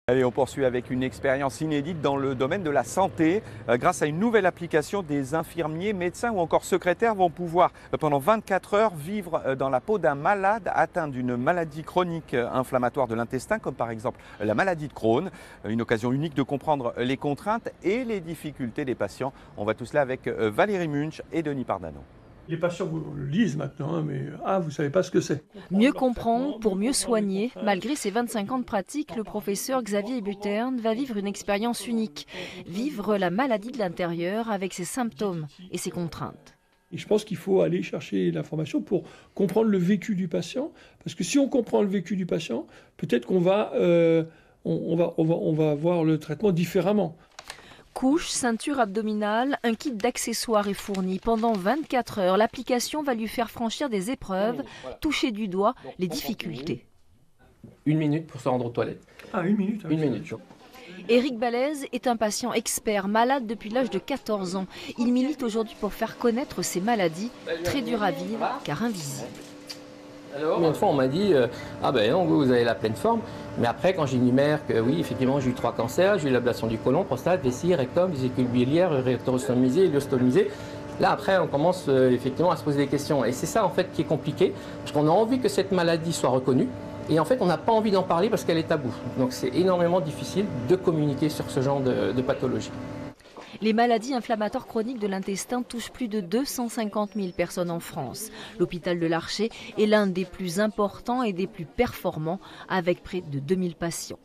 Allez, on poursuit avec une expérience inédite dans le domaine de la santé. Grâce à une nouvelle application, des infirmiers, médecins ou encore secrétaires vont pouvoir pendant 24 heures vivre dans la peau d'un malade atteint d'une maladie chronique inflammatoire de l'intestin, comme par exemple la maladie de Crohn. Une occasion unique de comprendre les contraintes et les difficultés des patients. On voit tout cela avec Valérie Munch et Denis Pardano. Les patients vous le lisent maintenant, mais vous ne savez pas ce que c'est. Mieux comprendre pour mieux soigner. Malgré ses 25 ans de pratique, le professeur Xavier Buterne va vivre une expérience unique. Vivre la maladie de l'intérieur avec ses symptômes et ses contraintes. Et je pense qu'il faut aller chercher l'information pour comprendre le vécu du patient. Parce que si on comprend le vécu du patient, peut-être qu'on va, on va voir le traitement différemment. Couche, ceinture abdominale, un kit d'accessoires est fourni. Pendant 24 heures, l'application va lui faire franchir des épreuves, toucher du doigt les difficultés. 1 minute pour se rendre aux toilettes. Ah, 1 minute. 1 minute. Éric Balèze est un patient expert, malade depuis l'âge de 14 ans. Il milite aujourd'hui pour faire connaître ces maladies, très dures à vivre car invisibles. Combien de fois on m'a dit ah ben non, vous avez la pleine forme, mais après quand j'énumère que oui, effectivement j'ai eu 3 cancers, j'ai eu l'ablation du côlon, prostate, vessie, rectum, vésicule biliaire, rétrostomisée, iliostomisée, là après on commence effectivement à se poser des questions. Et c'est ça en fait qui est compliqué, parce qu'on a envie que cette maladie soit reconnue, et en fait on n'a pas envie d'en parler parce qu'elle est taboue. Donc c'est énormément difficile de communiquer sur ce genre de pathologie. Les maladies inflammatoires chroniques de l'intestin touchent plus de 250 000 personnes en France. L'hôpital de l'Archer est l'un des plus importants et des plus performants, avec près de 2000 patients.